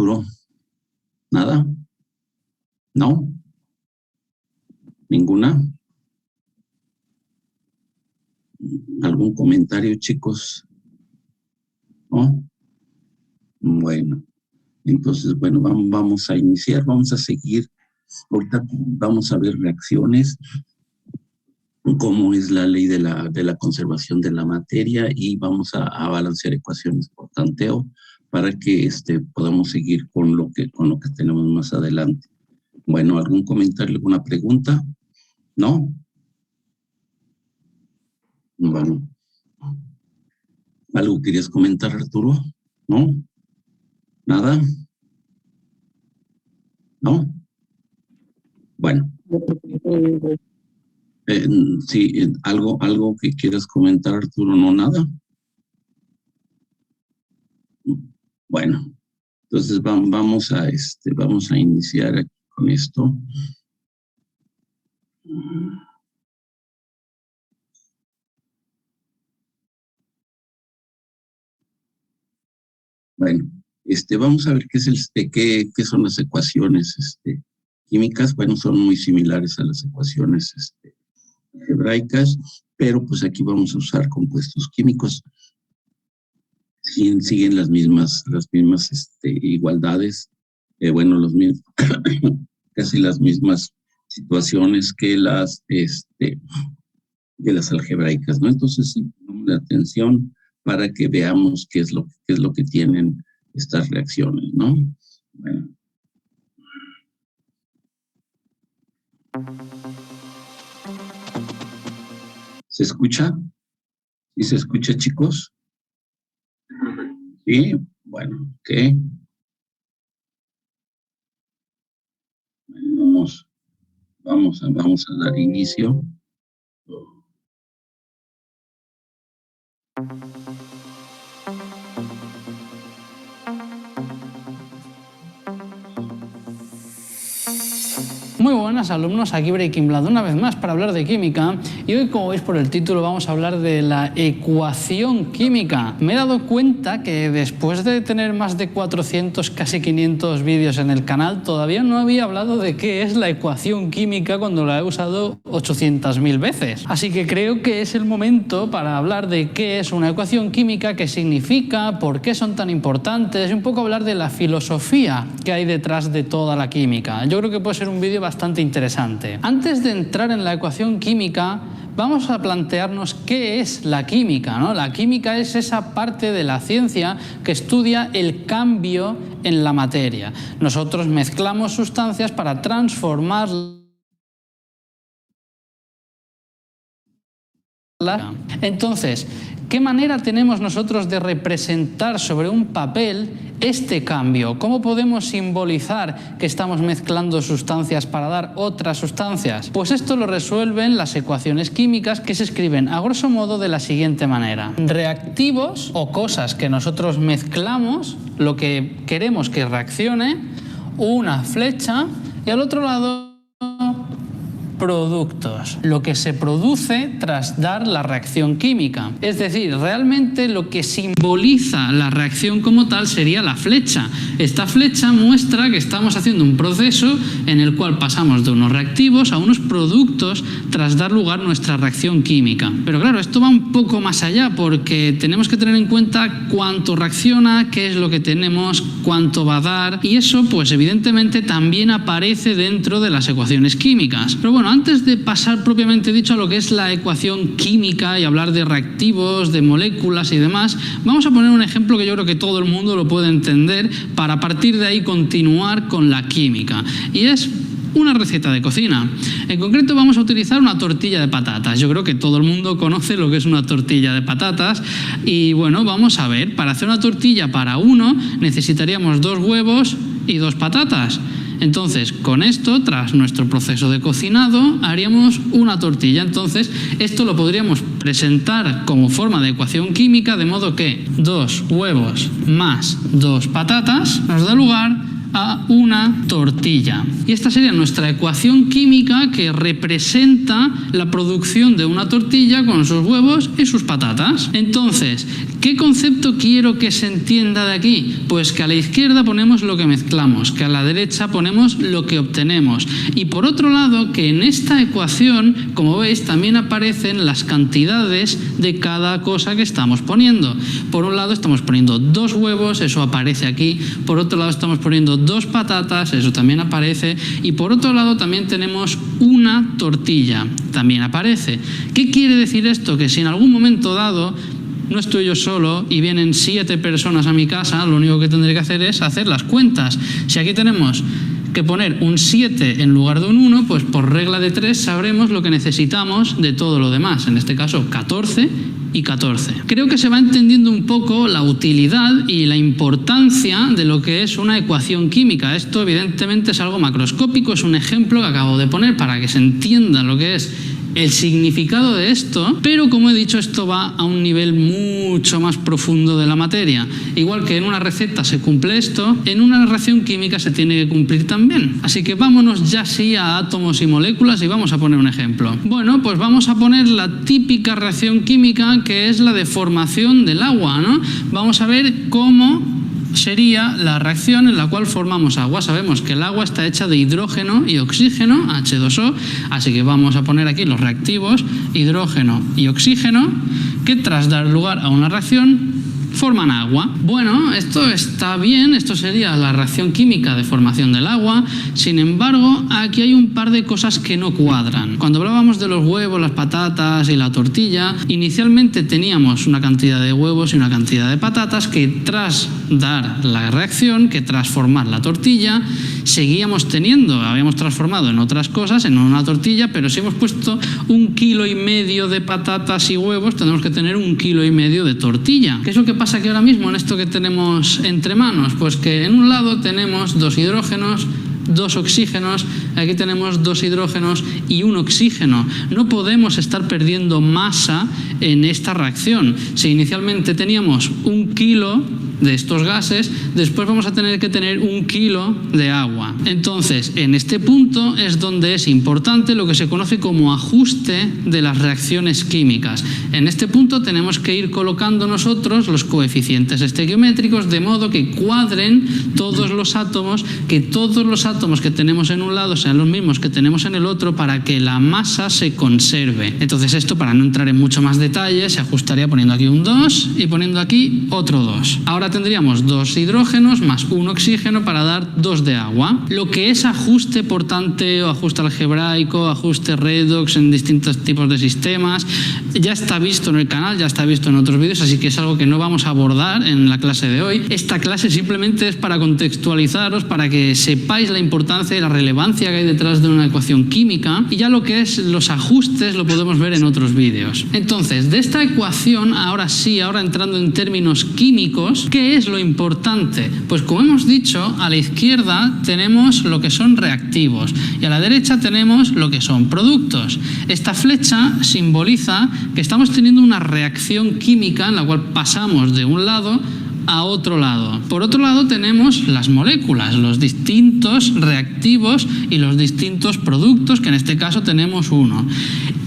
Arturo? ¿Nada? ¿No? ¿Ninguna? ¿Algún comentario, chicos? ¿No? Bueno, entonces, bueno, vamos a iniciar, vamos a seguir. Ahorita vamos a ver reacciones, cómo es la ley de la conservación de la materia, y vamos a balancear ecuaciones por tanteo para que podamos seguir con lo que tenemos más adelante. Bueno, ¿algún comentario, alguna pregunta? ¿No? Bueno. ¿Algo querías comentar, Arturo? ¿No? ¿Nada? ¿No? Bueno. Sí, algo que quieras comentar, Arturo, ¿no? ¿Nada? Bueno, entonces vamos a iniciar aquí con esto. Bueno, vamos a ver qué son las ecuaciones químicas. Bueno, son muy similares a las ecuaciones algebraicas, pero pues aquí vamos a usar compuestos químicos. Siguen las mismas igualdades, bueno, casi las mismas situaciones que las algebraicas, ¿no? Entonces, sí, ponemos la atención para que veamos qué es lo que tienen estas reacciones, ¿no? Bueno. ¿Se escucha? ¿Sí se escucha, chicos? Sí, bueno, ok. Bueno, vamos a dar inicio. Muy buenas alumnos, aquí Breaking Bad una vez más para hablar de química, y hoy, como veis por el título, vamos a hablar de la ecuación química. Me he dado cuenta que después de tener más de 400, casi 500 vídeos en el canal, todavía no había hablado de qué es la ecuación química cuando la he usado 800.000 veces. Así que creo que es el momento para hablar de qué es una ecuación química, qué significa, por qué son tan importantes y un poco hablar de la filosofía que hay detrás de toda la química. Yo creo que puede ser un vídeo bastante interesante. Antes de entrar en la ecuación química, vamos a plantearnos qué es la química, ¿no? La química es esa parte de la ciencia que estudia el cambio en la materia. Nosotros mezclamos sustancias para transformarlas. Entonces, ¿qué manera tenemos nosotros de representar sobre un papel este cambio? ¿Cómo podemos simbolizar que estamos mezclando sustancias para dar otras sustancias? Pues esto lo resuelven las ecuaciones químicas, que se escriben a grosso modo de la siguiente manera. Reactivos, o cosas que nosotros mezclamos, lo que queremos que reaccione, una flecha, y al otro lado productos, lo que se produce tras dar la reacción química. Es decir, realmente lo que simboliza la reacción como tal sería la flecha. Esta flecha muestra que estamos haciendo un proceso en el cual pasamos de unos reactivos a unos productos tras dar lugar a nuestra reacción química. Pero claro, esto va un poco más allá, porque tenemos que tener en cuenta cuánto reacciona, qué es lo que tenemos, cuánto va a dar, y eso pues evidentemente también aparece dentro de las ecuaciones químicas. Pero bueno, antes de pasar propiamente dicho a lo que es la ecuación química y hablar de reactivos, de moléculas y demás, vamos a poner un ejemplo que yo creo que todo el mundo lo puede entender para a partir de ahí continuar con la química. Y es una receta de cocina. En concreto vamos a utilizar una tortilla de patatas. Yo creo que todo el mundo conoce lo que es una tortilla de patatas. Y bueno, vamos a ver, para hacer una tortilla para uno necesitaríamos 2 huevos y 2 patatas. Entonces, con esto, tras nuestro proceso de cocinado, haríamos una tortilla. Entonces, esto lo podríamos presentar como forma de ecuación química, de modo que 2 huevos más 2 patatas nos da lugar a una tortilla. Y esta sería nuestra ecuación química que representa la producción de una tortilla con sus huevos y sus patatas. Entonces, ¿qué concepto quiero que se entienda de aquí? Pues que a la izquierda ponemos lo que mezclamos, que a la derecha ponemos lo que obtenemos. Y por otro lado, que en esta ecuación, como veis, también aparecen las cantidades de cada cosa que estamos poniendo. Por un lado estamos poniendo 2 huevos, eso aparece aquí. Por otro lado estamos poniendo 2 patatas, eso también aparece. Y por otro lado también tenemos una tortilla, también aparece. ¿Qué quiere decir esto? Que si en algún momento dado no estoy yo solo y vienen 7 personas a mi casa, lo único que tendré que hacer es hacer las cuentas. Si aquí tenemos que poner un 7 en lugar de un 1, pues por regla de 3 sabremos lo que necesitamos de todo lo demás, en este caso 14 y 14. Creo que se va entendiendo un poco la utilidad y la importancia de lo que es una ecuación química. Esto evidentemente es algo macroscópico, es un ejemplo que acabo de poner para que se entienda lo que es el significado de esto, pero como he dicho, esto va a un nivel mucho más profundo de la materia. Igual que en una receta se cumple esto, en una reacción química se tiene que cumplir también. Así que vámonos ya sí a átomos y moléculas y vamos a poner un ejemplo. Bueno, pues vamos a poner la típica reacción química, que es la de formación del agua, ¿no? Vamos a ver cómo sería la reacción en la cual formamos agua. Sabemos que el agua está hecha de hidrógeno y oxígeno, H2O, así que vamos a poner aquí los reactivos, hidrógeno y oxígeno, que tras dar lugar a una reacción forman agua. Bueno, esto está bien, esto sería la reacción química de formación del agua. Sin embargo, aquí hay un par de cosas que no cuadran. Cuando hablábamos de los huevos, las patatas y la tortilla, inicialmente teníamos una cantidad de huevos y una cantidad de patatas que tras dar la reacción, que tras formar la tortilla, seguíamos teniendo, habíamos transformado en otras cosas, en una tortilla, pero si hemos puesto 1,5 kilos de patatas y huevos, tenemos que tener 1,5 kilos de tortilla. ¿Qué es lo que pasa aquí ahora mismo en esto que tenemos entre manos? Pues que en un lado tenemos 2 hidrógenos, 2 oxígenos, aquí tenemos 2 hidrógenos y 1 oxígeno. No podemos estar perdiendo masa en esta reacción. Si inicialmente teníamos 1 kilo de estos gases, después vamos a tener que tener 1 kilo de agua. Entonces, en este punto es donde es importante lo que se conoce como ajuste de las reacciones químicas. En este punto tenemos que ir colocando nosotros los coeficientes estequiométricos de modo que cuadren todos los átomos, que todos los átomos que tenemos en un lado sean los mismos que tenemos en el otro para que la masa se conserve. Entonces esto, para no entrar en mucho más detalle, se ajustaría poniendo aquí un 2 y poniendo aquí otro 2. Ahora tendríamos 2 hidrógenos más 1 oxígeno para dar 2 de agua. Lo que es ajuste por tanteo, ajuste algebraico, ajuste redox en distintos tipos de sistemas, ya está visto en el canal, ya está visto en otros vídeos, así que es algo que no vamos a abordar en la clase de hoy. Esta clase simplemente es para contextualizaros, para que sepáis la importancia y la relevancia que hay detrás de una ecuación química, y ya lo que es los ajustes lo podemos ver en otros vídeos. Entonces, de esta ecuación, ahora sí, ahora entrando en términos químicos, ¿qué es lo importante? Pues como hemos dicho, a la izquierda tenemos lo que son reactivos y a la derecha tenemos lo que son productos. Esta flecha simboliza que estamos teniendo una reacción química en la cual pasamos de un lado a otro lado. Por otro lado tenemos las moléculas, los distintos reactivos y los distintos productos, que en este caso tenemos uno.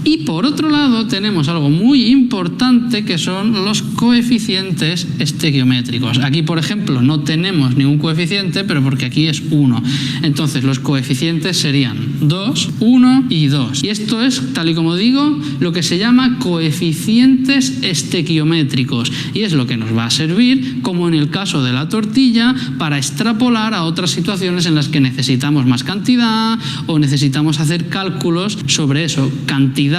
Y por otro lado tenemos algo muy importante, que son los coeficientes estequiométricos. Aquí, por ejemplo, no tenemos ningún coeficiente, pero porque aquí es 1. Entonces los coeficientes serían 2, 1 y 2. Y esto es, tal y como digo, lo que se llama coeficientes estequiométricos. Y es lo que nos va a servir, como en el caso de la tortilla, para extrapolar a otras situaciones en las que necesitamos más cantidad o necesitamos hacer cálculos sobre eso, cantidades,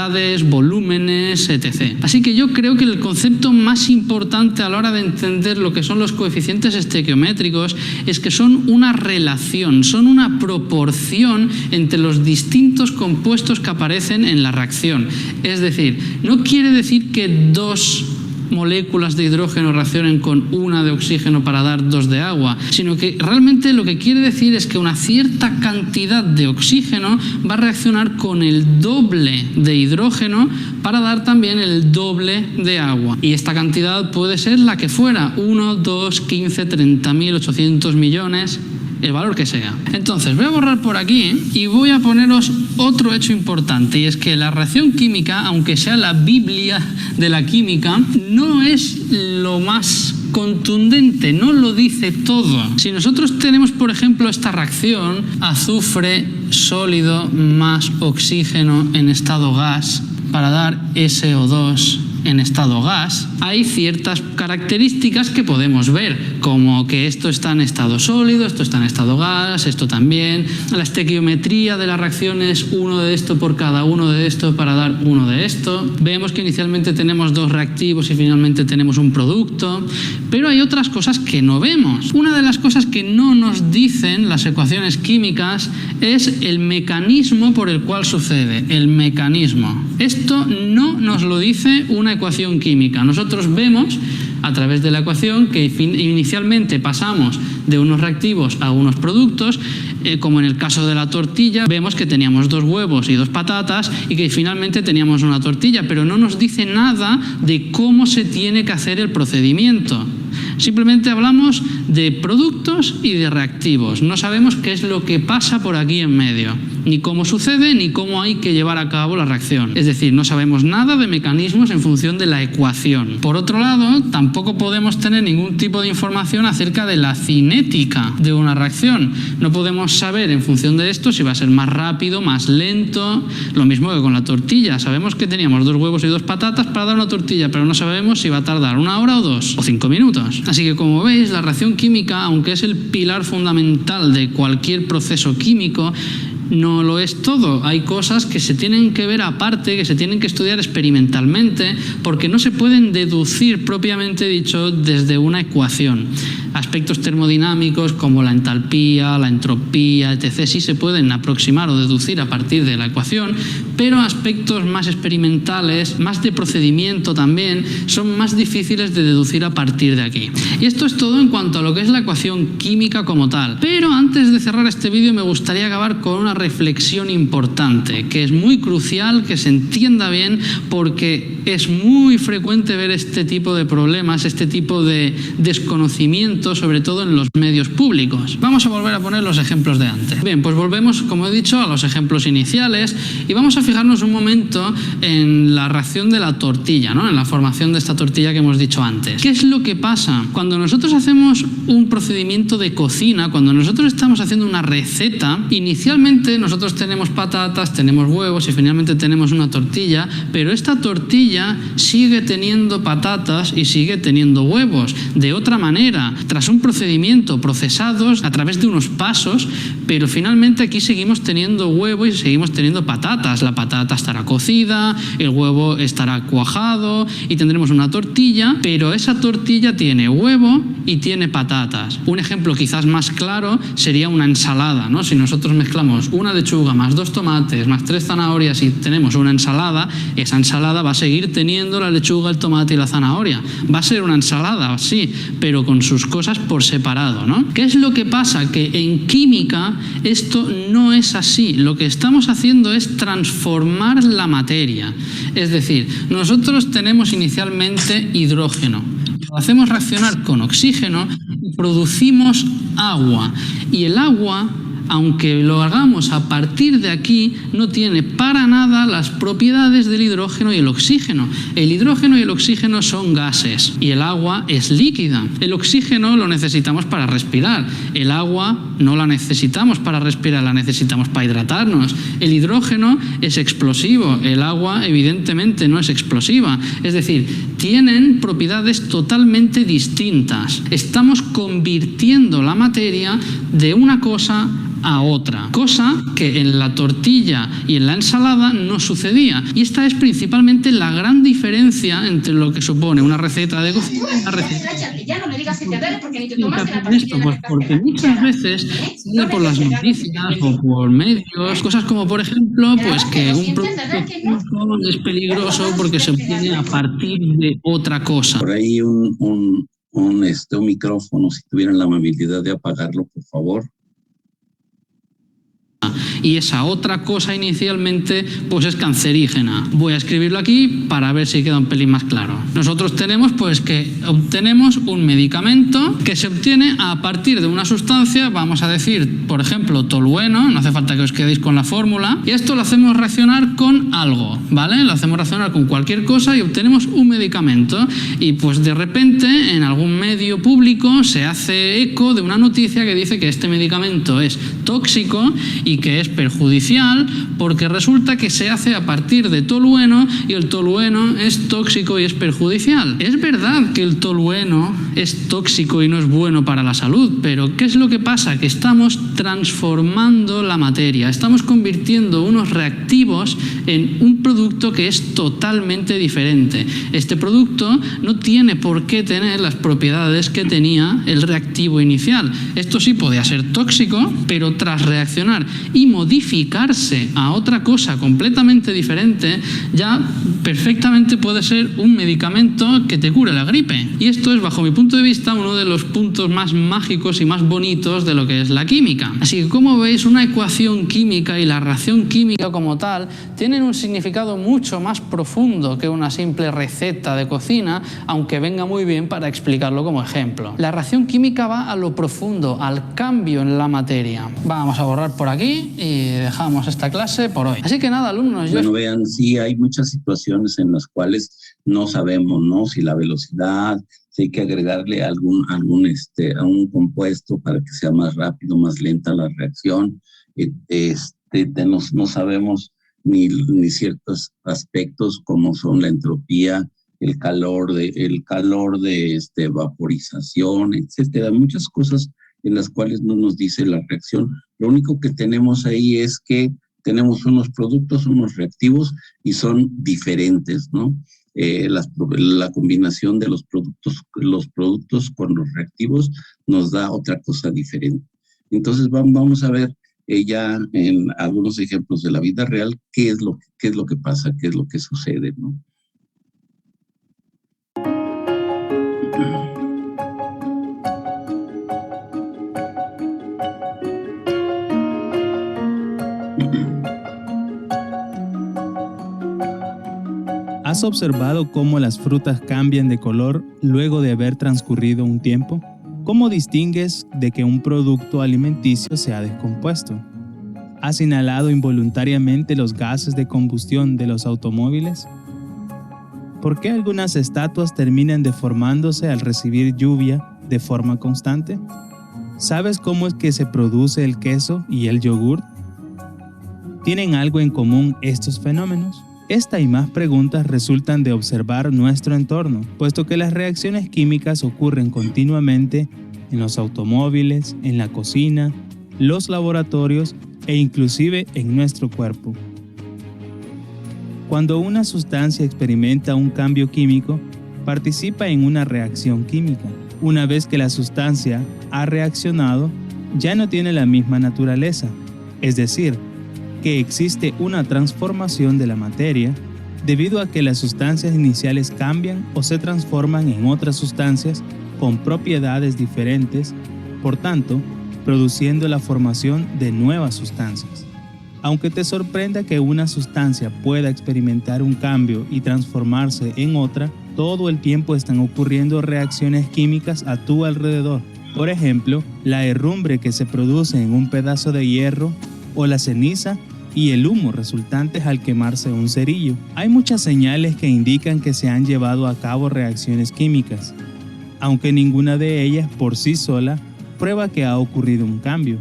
volúmenes, etc. Así que yo creo que el concepto más importante a la hora de entender lo que son los coeficientes estequiométricos es que son una relación, son una proporción entre los distintos compuestos que aparecen en la reacción. Es decir, no quiere decir que 2 moléculas de hidrógeno reaccionen con 1 de oxígeno para dar 2 de agua, sino que realmente lo que quiere decir es que una cierta cantidad de oxígeno va a reaccionar con el doble de hidrógeno para dar también el doble de agua. Y esta cantidad puede ser la que fuera, 1, 2, 15, 30.800 millones, el valor que sea. Entonces, voy a borrar por aquí y voy a poneros otro hecho importante, y es que la reacción química, aunque sea la Biblia de la química, no es lo más contundente, no lo dice todo. Si nosotros tenemos, por ejemplo, esta reacción, azufre sólido más oxígeno en estado gas para dar SO2 en estado gas, hay ciertas características que podemos ver, como que esto está en estado sólido, esto está en estado gas, esto también. La estequiometría de la reacción es uno de esto por cada uno de esto para dar uno de esto. Vemos que inicialmente tenemos dos reactivos y finalmente tenemos un producto, pero hay otras cosas que no vemos. Una de las cosas que no nos dicen las ecuaciones químicas es el mecanismo por el cual sucede, el mecanismo. Esto no nos lo dice una ecuación química. Nosotros vemos a través de la ecuación que inicialmente pasamos de unos reactivos a unos productos, como en el caso de la tortilla, vemos que teníamos 2 huevos y 2 patatas y que finalmente teníamos una tortilla, pero no nos dice nada de cómo se tiene que hacer el procedimiento. Simplemente hablamos de productos y de reactivos. No sabemos qué es lo que pasa por aquí en medio, ni cómo sucede, ni cómo hay que llevar a cabo la reacción. Es decir, no sabemos nada de mecanismos en función de la ecuación. Por otro lado, tampoco podemos tener ningún tipo de información acerca de la cinética de una reacción. No podemos saber en función de esto si va a ser más rápido, más lento. Lo mismo que con la tortilla. Sabemos que teníamos 2 huevos y 2 patatas para dar una tortilla, pero no sabemos si va a tardar 1 hora o 2 o 5 minutos. Así que, como veis, la reacción química, aunque es el pilar fundamental de cualquier proceso químico, no lo es todo. Hay cosas que se tienen que ver aparte, que se tienen que estudiar experimentalmente, porque no se pueden deducir propiamente dicho desde una ecuación. Aspectos termodinámicos como la entalpía, la entropía, etc. sí se pueden aproximar o deducir a partir de la ecuación, pero aspectos más experimentales, más de procedimiento también, son más difíciles de deducir a partir de aquí. Y esto es todo en cuanto a lo que es la ecuación química como tal. Pero antes de cerrar este vídeo me gustaría acabar con una reflexión importante, que es muy crucial que se entienda bien, porque es muy frecuente ver este tipo de problemas, este tipo de desconocimiento, sobre todo en los medios públicos. Vamos a volver a poner los ejemplos de antes. Bien, pues volvemos, como he dicho, a los ejemplos iniciales y vamos a fijarnos un momento en la reacción de la tortilla, ¿no? En la formación de esta tortilla que hemos dicho antes. ¿Qué es lo que pasa? Cuando nosotros hacemos un procedimiento de cocina, cuando nosotros estamos haciendo una receta, inicialmente nosotros tenemos patatas, tenemos huevos y finalmente tenemos una tortilla, pero esta tortilla sigue teniendo patatas y sigue teniendo huevos de otra manera, tras un procedimiento, procesados a través de unos pasos, pero finalmente aquí seguimos teniendo huevo y seguimos teniendo patatas. La patata estará cocida, el huevo estará cuajado y tendremos una tortilla, pero esa tortilla tiene huevo y tiene patatas. Un ejemplo quizás más claro sería una ensalada, ¿no? Si nosotros mezclamos una lechuga más 2 tomates más 3 zanahorias y tenemos una ensalada, esa ensalada va a seguir teniendo la lechuga, el tomate y la zanahoria. Va a ser una ensalada, sí, pero con sus cosas por separado, ¿no? ¿Qué es lo que pasa? Que en química esto no es así. Lo que estamos haciendo es transformar la materia. Es decir, nosotros tenemos inicialmente hidrógeno. Lo hacemos reaccionar con oxígeno y producimos agua. Y el agua, aunque lo hagamos a partir de aquí, no tiene para nada las propiedades del hidrógeno y el oxígeno. El hidrógeno y el oxígeno son gases y el agua es líquida. El oxígeno lo necesitamos para respirar. El agua no la necesitamos para respirar, la necesitamos para hidratarnos. El hidrógeno es explosivo, el agua evidentemente no es explosiva. Es decir, tienen propiedades totalmente distintas. Estamos convirtiendo la materia de una cosa a otra, cosa que en la tortilla y en la ensalada no sucedía. Y esta es principalmente la gran diferencia entre lo que supone una receta de cocina y una receta. Esto, pues porque muchas veces sale por las noticias o por medios, cosas como por ejemplo, pues que un producto químico es peligroso porque se obtiene a partir de otra cosa. Por ahí un micrófono, si tuvieran la amabilidad de apagarlo, por favor. y esa otra cosa inicialmente pues es cancerígena. Voy a escribirlo aquí para ver si queda un pelín más claro. Nosotros tenemos pues que obtenemos un medicamento que se obtiene a partir de una sustancia, vamos a decir, por ejemplo, tolueno, no hace falta que os quedéis con la fórmula, y esto lo hacemos reaccionar con algo, ¿vale? Lo hacemos reaccionar con cualquier cosa y obtenemos un medicamento, y pues de repente en algún medio público se hace eco de una noticia que dice que este medicamento es tóxico y que es perjudicial porque resulta que se hace a partir de tolueno y el tolueno es tóxico y es perjudicial. Es verdad que el tolueno es tóxico y no es bueno para la salud, pero ¿qué es lo que pasa? Que estamos transformando la materia, estamos convirtiendo unos reactivos en un producto que es totalmente diferente. Este producto no tiene por qué tener las propiedades que tenía el reactivo inicial. Esto sí podía ser tóxico, pero tras reaccionar y modificarse a otra cosa completamente diferente, ya perfectamente puede ser un medicamento que te cure la gripe. Y esto es, bajo mi punto de vista, uno de los puntos más mágicos y más bonitos de lo que es la química. Así que, como veis, una ecuación química y la reacción química como tal tienen un significado mucho más profundo que una simple receta de cocina, aunque venga muy bien para explicarlo como ejemplo. La reacción química va a lo profundo, al cambio en la materia. Vamos a borrar por aquí y dejamos esta clase por hoy. Así que nada, alumnos. Bueno, vean, sí hay muchas situaciones en las cuales no sabemos, ¿no? Si la velocidad, si hay que agregarle a un compuesto para que sea más rápido, más lenta la reacción. No sabemos ni ciertos aspectos como son la entropía, el calor de vaporización, etcétera. Muchas cosas en las cuales no nos dice la reacción. Lo único que tenemos ahí es que tenemos unos productos, unos reactivos y son diferentes, ¿no? La combinación de los productos con los reactivos nos da otra cosa diferente. Entonces vamos a ver ya en algunos ejemplos de la vida real qué es lo que pasa, qué es lo que sucede, ¿no? ¿Has observado cómo las frutas cambian de color luego de haber transcurrido un tiempo? ¿Cómo distingues de que un producto alimenticio se ha descompuesto? ¿Has inhalado involuntariamente los gases de combustión de los automóviles? ¿Por qué algunas estatuas terminan deformándose al recibir lluvia de forma constante? ¿Sabes cómo es que se produce el queso y el yogur? ¿Tienen algo en común estos fenómenos? Esta y más preguntas resultan de observar nuestro entorno, puesto que las reacciones químicas ocurren continuamente en los automóviles, en la cocina, los laboratorios e inclusive en nuestro cuerpo. Cuando una sustancia experimenta un cambio químico, participa en una reacción química. Una vez que la sustancia ha reaccionado, ya no tiene la misma naturaleza, es decir, que existe una transformación de la materia debido a que las sustancias iniciales cambian o se transforman en otras sustancias con propiedades diferentes, por tanto, produciendo la formación de nuevas sustancias. Aunque te sorprenda que una sustancia pueda experimentar un cambio y transformarse en otra, todo el tiempo están ocurriendo reacciones químicas a tu alrededor. Por ejemplo, la herrumbre que se produce en un pedazo de hierro o la ceniza y el humo resultantes al quemarse un cerillo. Hay muchas señales que indican que se han llevado a cabo reacciones químicas, aunque ninguna de ellas por sí sola prueba que ha ocurrido un cambio,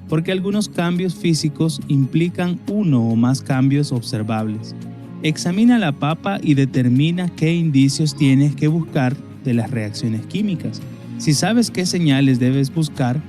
porque algunos cambios físicos implican uno o más cambios observables. Examina la papa y determina qué indicios tienes que buscar de las reacciones químicas. Si sabes qué señales debes buscar,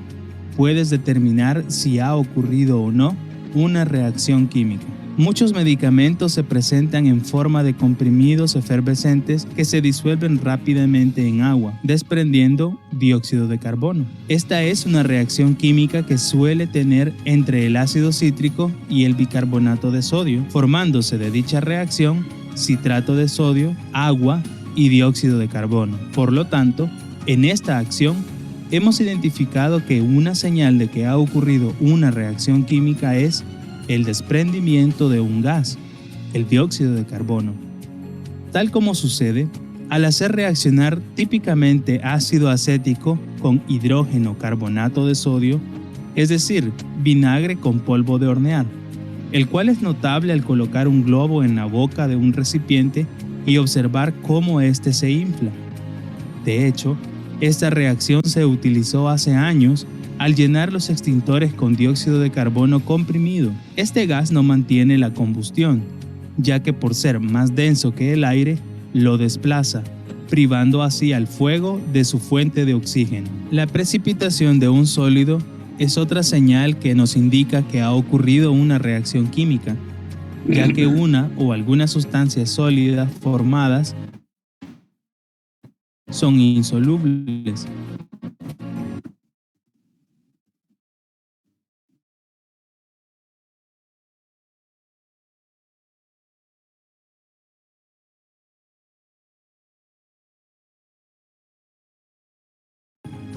puedes determinar si ha ocurrido o no una reacción química. Muchos medicamentos se presentan en forma de comprimidos efervescentes que se disuelven rápidamente en agua, desprendiendo dióxido de carbono. Esta es una reacción química que suele tener entre el ácido cítrico y el bicarbonato de sodio, formándose de dicha reacción citrato de sodio, agua y dióxido de carbono. Por lo tanto, en esta acción hemos identificado que una señal de que ha ocurrido una reacción química es el desprendimiento de un gas, el dióxido de carbono. Tal como sucede al hacer reaccionar típicamente ácido acético con hidrógeno carbonato de sodio, es decir, vinagre con polvo de hornear, el cual es notable al colocar un globo en la boca de un recipiente y observar cómo éste se infla. De hecho, esta reacción se utilizó hace años al llenar los extintores con dióxido de carbono comprimido. Este gas no mantiene la combustión, ya que por ser más denso que el aire, lo desplaza, privando así al fuego de su fuente de oxígeno. La precipitación de un sólido es otra señal que nos indica que ha ocurrido una reacción química, ya que una o algunas sustancias sólidas formadas son insolubles.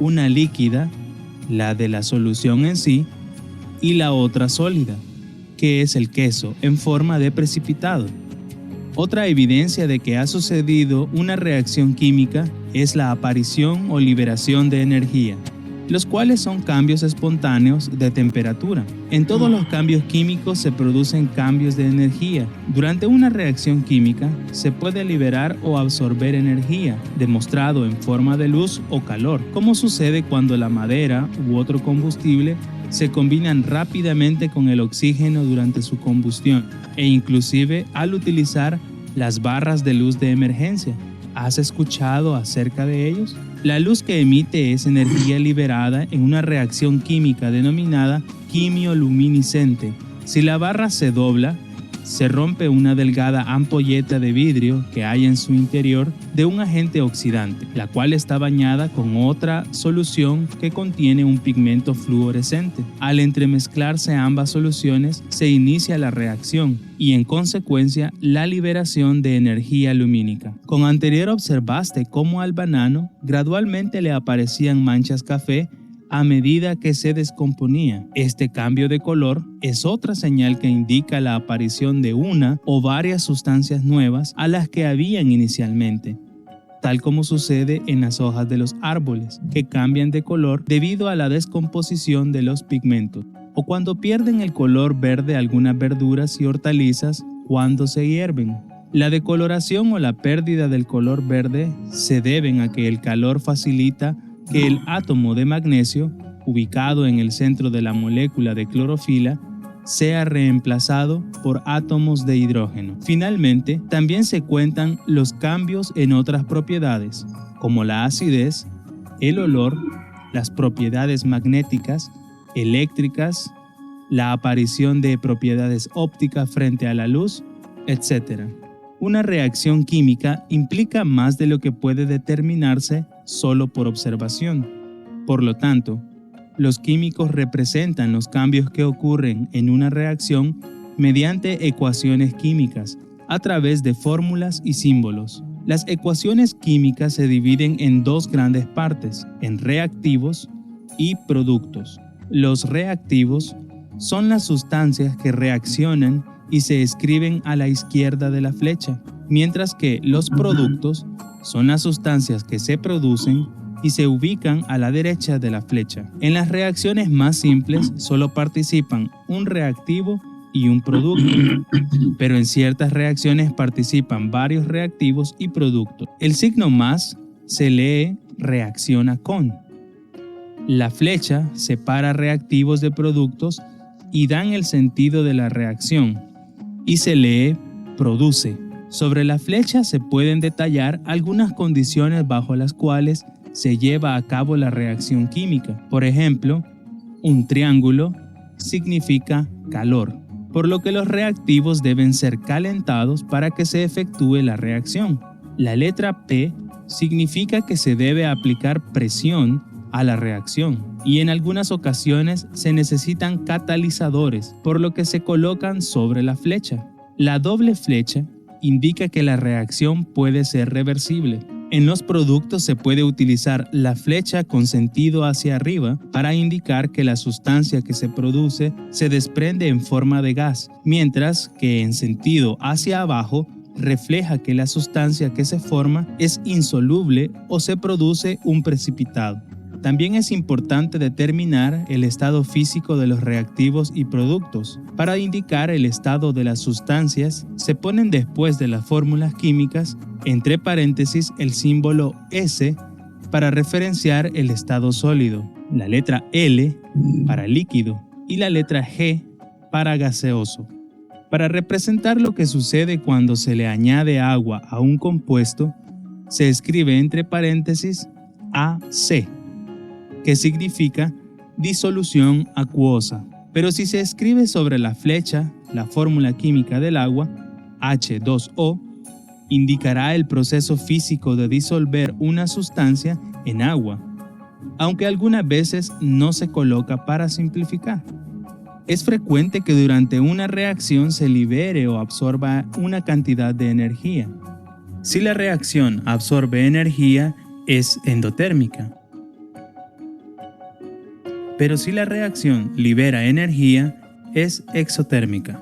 Una líquida, la de la solución en sí, y la otra sólida, que es el queso en forma de precipitado. Otra evidencia de que ha sucedido una reacción química es la aparición o liberación de energía, los cuales son cambios espontáneos de temperatura. En todos los cambios químicos se producen cambios de energía. Durante una reacción química se puede liberar o absorber energía, demostrado en forma de luz o calor, como sucede cuando la madera u otro combustible se combinan rápidamente con el oxígeno durante su combustión, e inclusive al utilizar las barras de luz de emergencia. ¿Has escuchado acerca de ellos? La luz que emite es energía liberada en una reacción química denominada quimioluminiscente. Si la barra se dobla, se rompe una delgada ampolleta de vidrio que hay en su interior de un agente oxidante, la cual está bañada con otra solución que contiene un pigmento fluorescente. Al entremezclarse ambas soluciones, se inicia la reacción y en consecuencia la liberación de energía lumínica. Con anterior observaste cómo al banano gradualmente le aparecían manchas café a medida que se descomponía. Este cambio de color es otra señal que indica la aparición de una o varias sustancias nuevas a las que habían inicialmente, tal como sucede en las hojas de los árboles, que cambian de color debido a la descomposición de los pigmentos, o cuando pierden el color verde algunas verduras y hortalizas cuando se hierven. La decoloración o la pérdida del color verde se deben a que el calor facilita que el átomo de magnesio, ubicado en el centro de la molécula de clorofila, sea reemplazado por átomos de hidrógeno. Finalmente, también se cuentan los cambios en otras propiedades, como la acidez, el olor, las propiedades magnéticas, eléctricas, la aparición de propiedades ópticas frente a la luz, etc. Una reacción química implica más de lo que puede determinarse solo por observación. Por lo tanto, los químicos representan los cambios que ocurren en una reacción mediante ecuaciones químicas, a través de fórmulas y símbolos. Las ecuaciones químicas se dividen en dos grandes partes, en reactivos y productos. Los reactivos son las sustancias que reaccionan y se escriben a la izquierda de la flecha, mientras que los productos son las sustancias que se producen y se ubican a la derecha de la flecha. En las reacciones más simples solo participan un reactivo y un producto, pero en ciertas reacciones participan varios reactivos y productos. El signo más se lee reacciona con. La flecha separa reactivos de productos y dan el sentido de la reacción, y se lee produce. Sobre la flecha se pueden detallar algunas condiciones bajo las cuales se lleva a cabo la reacción química. Por ejemplo, un triángulo significa calor, por lo que los reactivos deben ser calentados para que se efectúe la reacción. La letra P significa que se debe aplicar presión a la reacción, y en algunas ocasiones se necesitan catalizadores, por lo que se colocan sobre la flecha. La doble flecha indica que la reacción puede ser reversible. En los productos se puede utilizar la flecha con sentido hacia arriba para indicar que la sustancia que se produce se desprende en forma de gas, mientras que en sentido hacia abajo refleja que la sustancia que se forma es insoluble o se produce un precipitado. También es importante determinar el estado físico de los reactivos y productos. Para indicar el estado de las sustancias, se ponen después de las fórmulas químicas, entre paréntesis, el símbolo S para referenciar el estado sólido, la letra L para líquido y la letra G para gaseoso. Para representar lo que sucede cuando se le añade agua a un compuesto, se escribe entre paréntesis AC, que significa disolución acuosa. Pero si se escribe sobre la flecha la fórmula química del agua, H2O, indicará el proceso físico de disolver una sustancia en agua, aunque algunas veces no se coloca para simplificar. Es frecuente que durante una reacción se libere o absorba una cantidad de energía. Si la reacción absorbe energía, es endotérmica. Pero si la reacción libera energía, es exotérmica.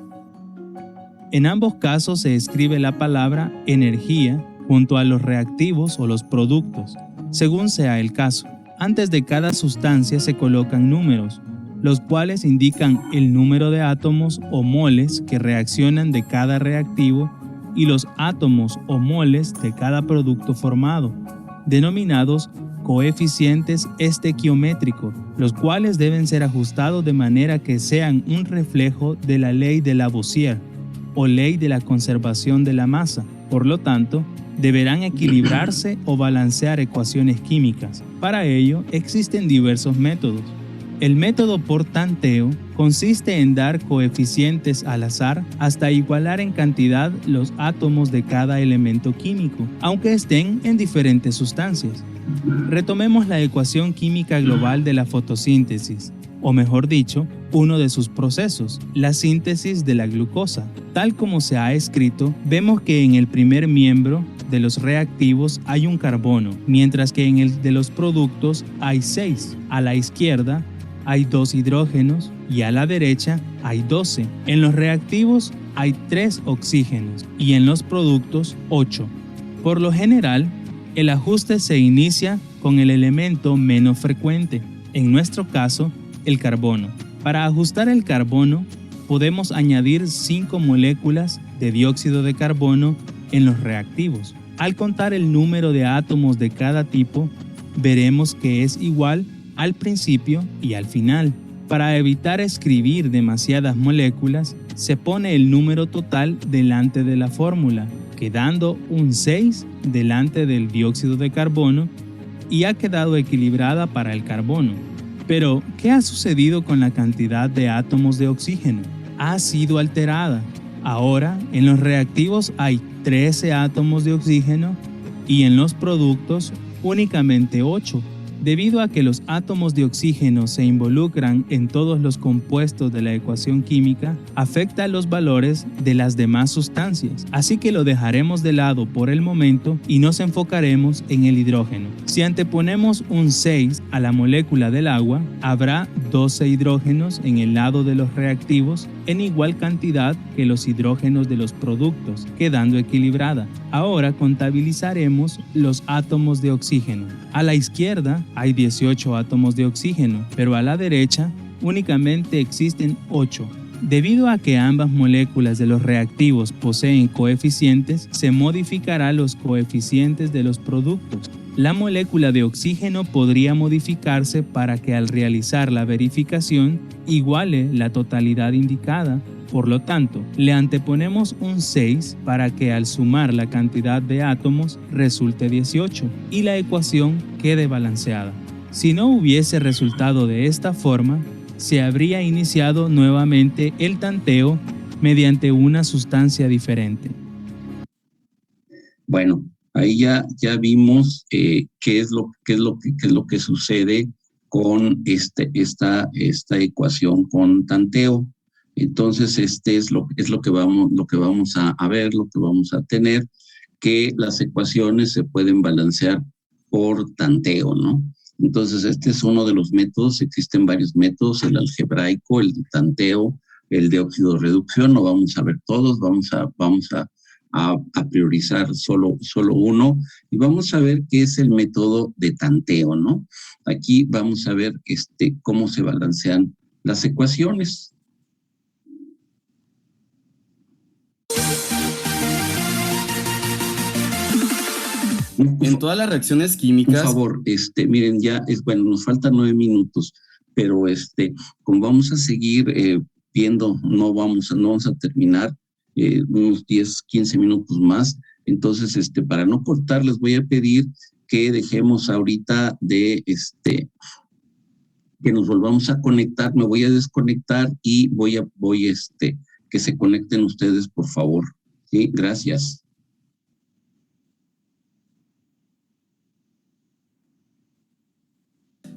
En ambos casos se escribe la palabra energía junto a los reactivos o los productos, según sea el caso. Antes de cada sustancia se colocan números, los cuales indican el número de átomos o moles que reaccionan de cada reactivo y los átomos o moles de cada producto formado, denominados coeficientes estequiométricos, los cuales deben ser ajustados de manera que sean un reflejo de la ley de Lavoisier o ley de la conservación de la masa. Por lo tanto, deberán equilibrarse o balancear ecuaciones químicas. Para ello, existen diversos métodos. El método por tanteo consiste en dar coeficientes al azar hasta igualar en cantidad los átomos de cada elemento químico, aunque estén en diferentes sustancias. Retomemos la ecuación química global de la fotosíntesis, o mejor dicho, uno de sus procesos, la síntesis de la glucosa. Tal como se ha escrito, vemos que en el primer miembro de los reactivos hay un carbono, mientras que en el de los productos hay 6. A la izquierda hay 2 hidrógenos y a la derecha hay 12. En los reactivos hay 3 oxígenos y en los productos 8. Por lo general, el ajuste se inicia con el elemento menos frecuente, en nuestro caso, el carbono. Para ajustar el carbono, podemos añadir 5 moléculas de dióxido de carbono en los reactivos. Al contar el número de átomos de cada tipo, veremos que es igual al principio y al final. Para evitar escribir demasiadas moléculas, se pone el número total delante de la fórmula, quedando un 6 delante del dióxido de carbono y ha quedado equilibrada para el carbono. Pero, ¿qué ha sucedido con la cantidad de átomos de oxígeno? Ha sido alterada. Ahora, en los reactivos hay 13 átomos de oxígeno y en los productos únicamente 8. Debido a que los átomos de oxígeno se involucran en todos los compuestos de la ecuación química, afecta los valores de las demás sustancias, así que lo dejaremos de lado por el momento y nos enfocaremos en el hidrógeno. Si anteponemos un 6 a la molécula del agua, habrá 12 hidrógenos en el lado de los reactivos en igual cantidad que los hidrógenos de los productos, quedando equilibrada. Ahora contabilizaremos los átomos de oxígeno. A la izquierda hay 18 átomos de oxígeno, pero a la derecha únicamente existen 8. Debido a que ambas moléculas de los reactivos poseen coeficientes, se modificarán los coeficientes de los productos. La molécula de oxígeno podría modificarse para que al realizar la verificación iguale la totalidad indicada. Por lo tanto, le anteponemos un 6 para que al sumar la cantidad de átomos resulte 18 y la ecuación quede balanceada. Si no hubiese resultado de esta forma, se habría iniciado nuevamente el tanteo mediante una sustancia diferente. Bueno, ahí ya vimos qué es lo que sucede con esta ecuación con tanteo. Entonces, es lo que vamos a ver, lo que vamos a tener, que las ecuaciones se pueden balancear por tanteo, ¿no? Entonces, este es uno de los métodos. Existen varios métodos, el algebraico, el de tanteo, el de oxidorreducción. No vamos a ver todos, vamos a priorizar solo uno y vamos a ver qué es el método de tanteo, ¿no? Aquí vamos a ver cómo se balancean las ecuaciones. En todas las reacciones químicas... Por favor, miren, ya bueno, nos faltan 9 minutos, pero como vamos a seguir viendo, no vamos a terminar unos 10, 15 minutos más. Entonces, para no cortar, les voy a pedir que dejemos ahorita que nos volvamos a conectar. Me voy a desconectar y voy que se conecten ustedes, por favor. Sí, gracias.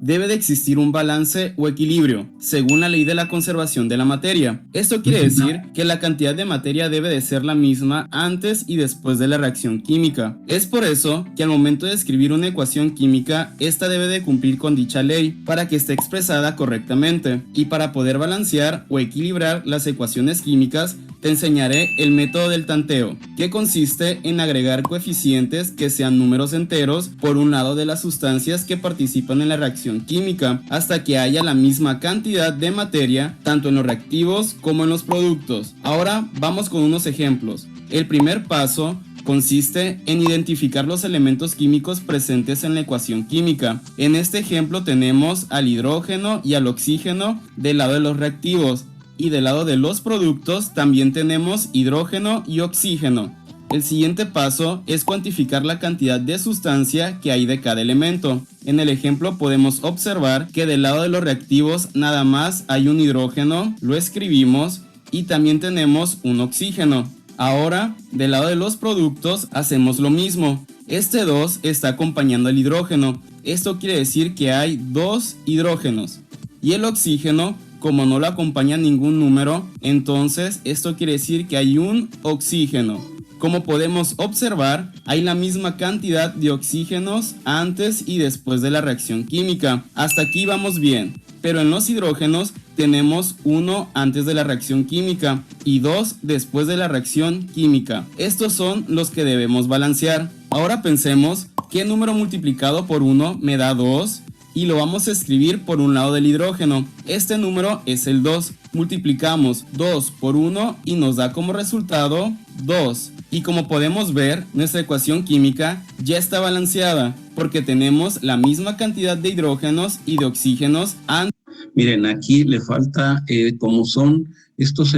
Debe de existir un balance o equilibrio, según la ley de la conservación de la materia. Esto quiere decir que la cantidad de materia debe de ser la misma antes y después de la reacción química. Es por eso que al momento de escribir una ecuación química, esta debe de cumplir con dicha ley para que esté expresada correctamente. Y para poder balancear o equilibrar las ecuaciones químicas, te enseñaré el método del tanteo, que consiste en agregar coeficientes que sean números enteros por un lado de las sustancias que participan en la reacción química, hasta que haya la misma cantidad de materia, tanto en los reactivos como en los productos. Ahora vamos con unos ejemplos. El primer paso consiste en identificar los elementos químicos presentes en la ecuación química. En este ejemplo tenemos al hidrógeno y al oxígeno del lado de los reactivos, y del lado de los productos también tenemos hidrógeno y oxígeno. El siguiente paso es cuantificar la cantidad de sustancia que hay de cada elemento. En el ejemplo podemos observar que del lado de los reactivos nada más hay un hidrógeno, lo escribimos, y también tenemos un oxígeno. Ahora, del lado de los productos hacemos lo mismo. Este 2 está acompañando al hidrógeno. Esto quiere decir que hay 2 hidrógenos. Y el oxígeno, como no lo acompaña ningún número, entonces esto quiere decir que hay un oxígeno. Como podemos observar, hay la misma cantidad de oxígenos antes y después de la reacción química. Hasta aquí vamos bien. Pero en los hidrógenos tenemos 1 antes de la reacción química y 2 después de la reacción química. Estos son los que debemos balancear. Ahora pensemos, ¿qué número multiplicado por 1 me da 2? Y lo vamos a escribir por un lado del hidrógeno. Este número es el 2. Multiplicamos 2 por 1 y nos da como resultado 2. Y como podemos ver, nuestra ecuación química ya está balanceada, porque tenemos la misma cantidad de hidrógenos y de oxígenos antes. Miren, aquí le falta, como son estos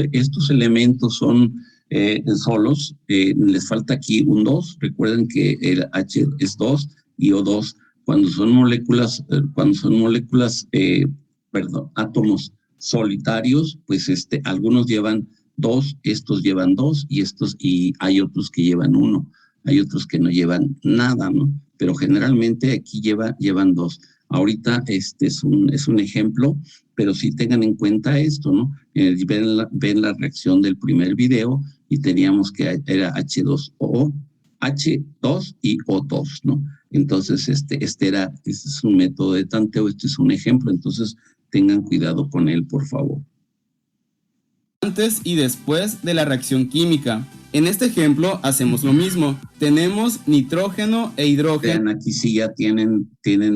elementos son solos, les falta aquí un 2. Recuerden que el H es 2 y O2. Cuando son moléculas, átomos solitarios, pues algunos llevan 2, estos llevan 2 y hay otros que llevan 1, hay otros que no llevan nada, ¿no? Pero generalmente aquí llevan 2. Ahorita es un ejemplo, pero sí tengan en cuenta esto, ¿no? Ven la reacción del primer video y teníamos que era H2O, H2 y O2, ¿no? Entonces, este es un método de tanteo, este es un ejemplo, entonces tengan cuidado con él, por favor. Antes y después de la reacción química. En este ejemplo hacemos lo mismo. Tenemos nitrógeno e hidrógeno. Vean, aquí sí ya tienen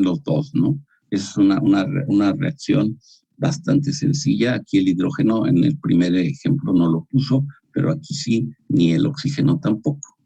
los dos, ¿no? Es una reacción bastante sencilla. Aquí el hidrógeno en el primer ejemplo no lo puso, pero aquí sí, ni el oxígeno tampoco.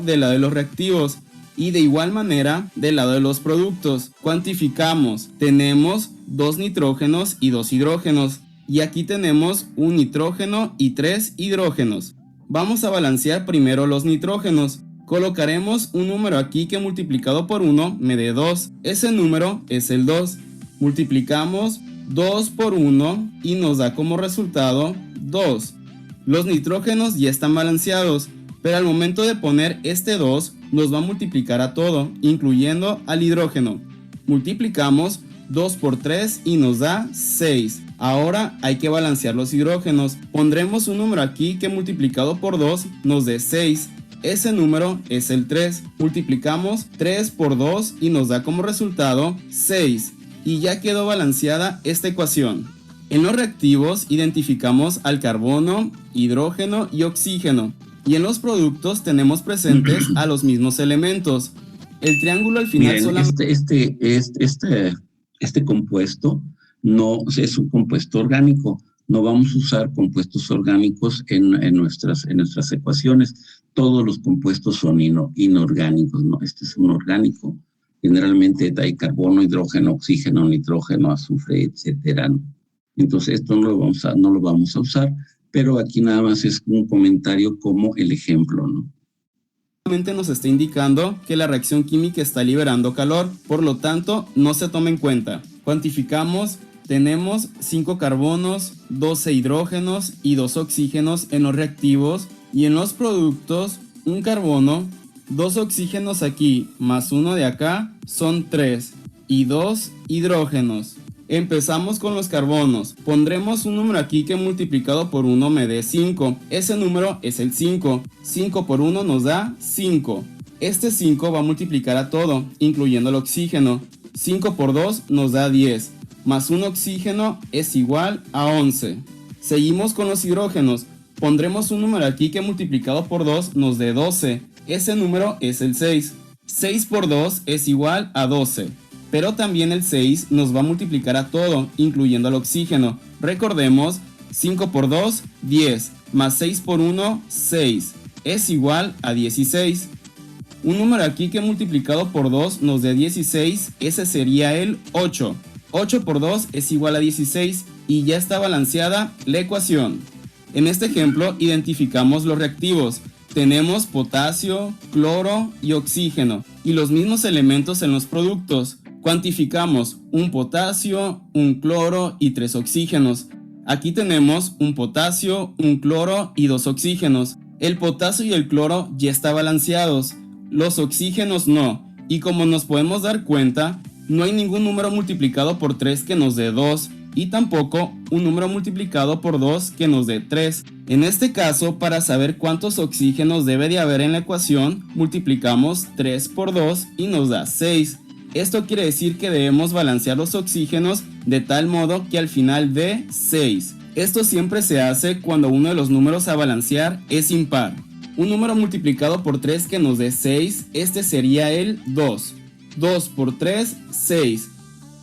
Del lado de los reactivos y de igual manera del lado de los productos. Cuantificamos, tenemos 2 nitrógenos y 2 hidrógenos y aquí tenemos un nitrógeno y 3 hidrógenos. Vamos a balancear primero los nitrógenos. Colocaremos un número aquí que multiplicado por 1 me dé 2. Ese número es el 2. Multiplicamos 2 por 1 y nos da como resultado 2. Los nitrógenos ya están balanceados. Pero al momento de poner este 2, nos va a multiplicar a todo, incluyendo al hidrógeno. Multiplicamos 2 por 3 y nos da 6. Ahora hay que balancear los hidrógenos. Pondremos un número aquí que multiplicado por 2 nos dé 6. ese número es el 3. Multiplicamos 3 por 2 y nos da como resultado 6. Y ya quedó balanceada esta ecuación. En los reactivos identificamos al carbono, hidrógeno y oxígeno. Y en los productos tenemos presentes a los mismos elementos. El triángulo al final Miren, solamente... este compuesto no es un compuesto orgánico. No vamos a usar compuestos orgánicos en nuestras ecuaciones. Todos los compuestos son inorgánicos, ¿no? Este es un orgánico. Generalmente hay carbono, hidrógeno, oxígeno, nitrógeno, azufre, etcétera, ¿no? Entonces esto no lo vamos a usar, pero aquí nada más es un comentario como el ejemplo, ¿no? Nos está indicando que la reacción química está liberando calor, por lo tanto no se toma en cuenta. Cuantificamos, tenemos 5 carbonos, 12 hidrógenos y 2 oxígenos en los reactivos, y en los productos un carbono, 2 oxígenos aquí más 1 de acá son 3 y 2 hidrógenos. Empezamos con los carbonos. Pondremos un número aquí que multiplicado por 1 me dé 5. Ese número es el 5. 5 por 1 nos da 5. Este 5 va a multiplicar a todo, incluyendo el oxígeno. 5 por 2 nos da 10. Más un oxígeno es igual a 11. Seguimos con los hidrógenos. Pondremos un número aquí que multiplicado por 2 nos dé 12. Ese número es el 6. 6 por 2 es igual a 12. Pero también el 6 nos va a multiplicar a todo, incluyendo el oxígeno. Recordemos, 5 por 2, 10, más 6 por 1, 6. Es igual a 16. Un número aquí que multiplicado por 2 nos dé 16, ese sería el 8. 8 por 2 es igual a 16 y ya está balanceada la ecuación. En este ejemplo identificamos los reactivos. Tenemos potasio, cloro y oxígeno, y los mismos elementos en los productos. Cuantificamos un potasio, un cloro y 3 oxígenos. Aquí tenemos un potasio, un cloro y 2 oxígenos. El potasio y el cloro ya están balanceados, los oxígenos no, y como nos podemos dar cuenta, no hay ningún número multiplicado por 3 que nos dé 2, y tampoco un número multiplicado por 2 que nos dé 3. En este caso, para saber cuántos oxígenos debe de haber en la ecuación, multiplicamos 3 por 2 y nos da 6. Esto quiere decir que debemos balancear los oxígenos de tal modo que al final dé 6. Esto siempre se hace cuando uno de los números a balancear es impar. Un número multiplicado por 3 que nos dé 6, este sería el 2. 2 por 3, 6.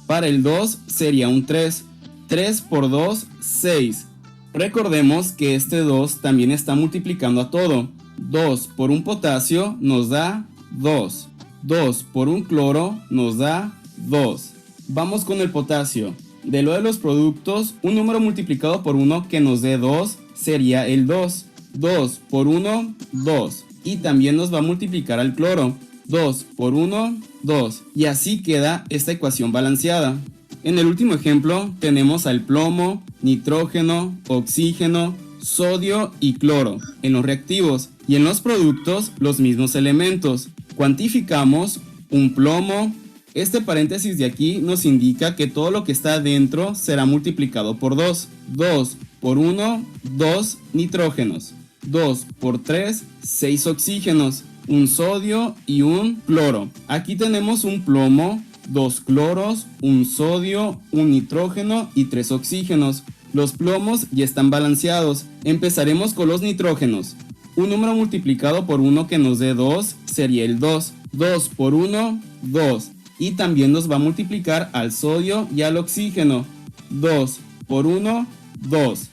Para el 2 sería un 3. 3 por 2, 6. Recordemos que este 2 también está multiplicando a todo. 2 por un potasio nos da 2. 2 por un cloro nos da 2. Vamos con el potasio. De lo de los productos, un número multiplicado por 1 que nos dé 2 sería el 2. 2 por 1, 2. Y también nos va a multiplicar al cloro. 2 por 1, 2. Y así queda esta ecuación balanceada. En el último ejemplo tenemos al plomo, nitrógeno, oxígeno, sodio y cloro en los reactivos. Y en los productos los mismos elementos. Cuantificamos un plomo. Este paréntesis de aquí nos indica que todo lo que está adentro será multiplicado por 2. 2 por 1, 2 nitrógenos. 2 por 3, 6 oxígenos. Un sodio y un cloro. Aquí tenemos un plomo, 2 cloros, un sodio, un nitrógeno y 3 oxígenos. Los plomos ya están balanceados. Empezaremos con los nitrógenos. Un número multiplicado por 1 que nos dé 2 sería el 2. 2 por 1, 2. Y también nos va a multiplicar al sodio y al oxígeno. 2 por 1, 2.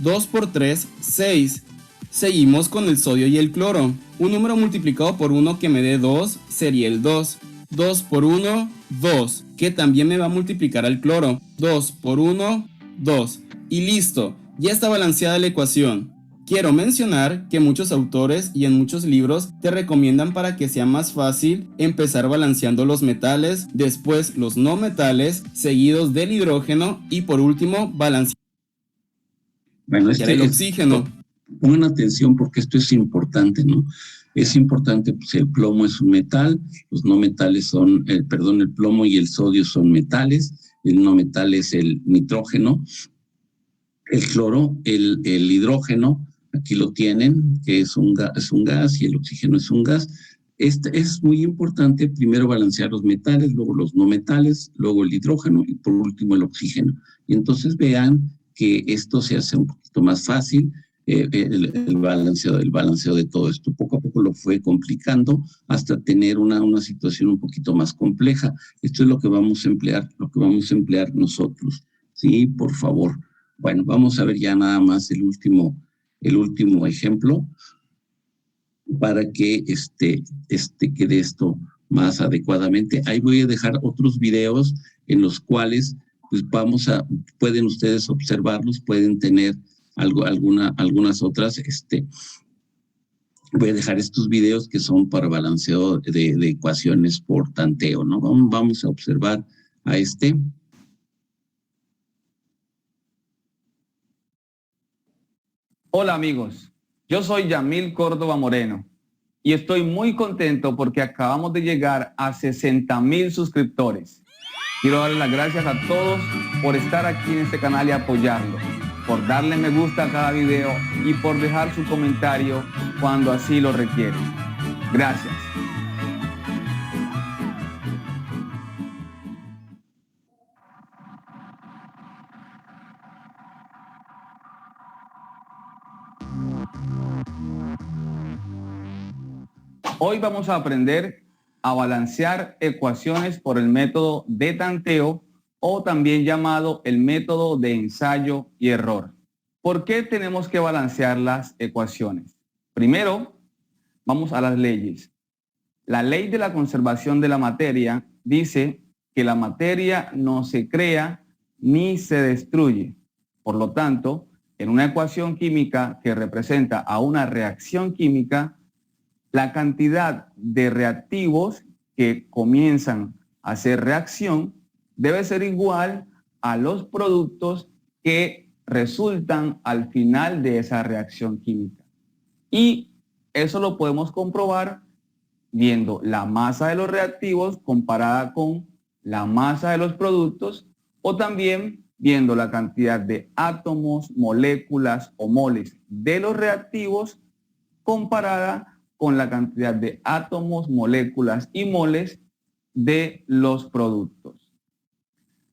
2 por 3, 6. Seguimos con el sodio y el cloro. Un número multiplicado por 1 que me dé 2 sería el 2. 2 por 1, 2. Que también me va a multiplicar al cloro. 2 por 1, 2. Y listo, ya está balanceada la ecuación. Quiero mencionar que muchos autores y en muchos libros te recomiendan para que sea más fácil empezar balanceando los metales, después los no metales, seguidos del hidrógeno y por último balancear el oxígeno. Pongan atención porque esto es importante, ¿no? Es importante, pues el plomo es un metal, los no metales son, el plomo y el sodio son metales, el no metal es el nitrógeno, el cloro, el hidrógeno Aquí lo tienen, que es un gas y el oxígeno es un gas. Es muy importante primero balancear los metales, luego los no metales, luego el hidrógeno y por último el oxígeno. Y entonces vean que esto se hace un poquito más fácil, el balanceo de todo esto. Poco a poco lo fue complicando hasta tener una situación un poquito más compleja. Esto es lo que vamos a emplear nosotros. Sí, por favor. Bueno, vamos a ver ya nada más el último ejemplo para que quede esto más adecuadamente. Ahí voy a dejar otros videos en los cuales pues pueden ustedes observarlos, pueden tener algunas otras, voy a dejar estos videos que son para balanceo de ecuaciones por tanteo, ¿no? Vamos a observar a Hola amigos, yo soy Yamil Córdoba Moreno y estoy muy contento porque acabamos de llegar a 60,000 suscriptores. Quiero darles las gracias a todos por estar aquí en este canal y apoyarlo, por darle me gusta a cada video y por dejar su comentario cuando así lo requieren. Gracias. Hoy vamos a aprender a balancear ecuaciones por el método de tanteo o también llamado el método de ensayo y error. ¿Por qué tenemos que balancear las ecuaciones? Primero, vamos a las leyes. La ley de la conservación de la materia dice que la materia no se crea ni se destruye. Por lo tanto, en una ecuación química que representa a una reacción química, la cantidad de reactivos que comienzan a hacer reacción debe ser igual a los productos que resultan al final de esa reacción química. Y eso lo podemos comprobar viendo la masa de los reactivos comparada con la masa de los productos o también viendo la cantidad de átomos, moléculas o moles de los reactivos comparada con la cantidad de átomos, moléculas y moles de los productos.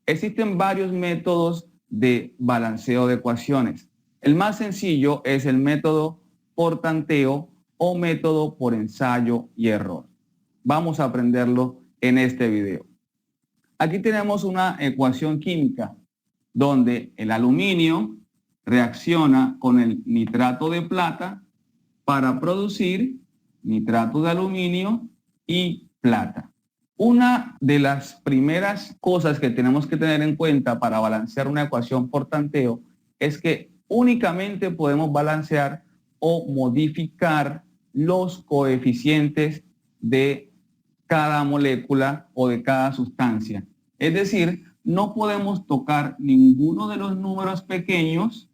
Existen varios métodos de balanceo de ecuaciones. El más sencillo es el método por tanteo o método por ensayo y error. Vamos a aprenderlo en este video. Aquí tenemos una ecuación química donde el aluminio reacciona con el nitrato de plata para producir nitrato de aluminio y plata. Una de las primeras cosas que tenemos que tener en cuenta para balancear una ecuación por tanteo es que únicamente podemos balancear o modificar los coeficientes de cada molécula o de cada sustancia. Es decir, no podemos tocar ninguno de los números pequeños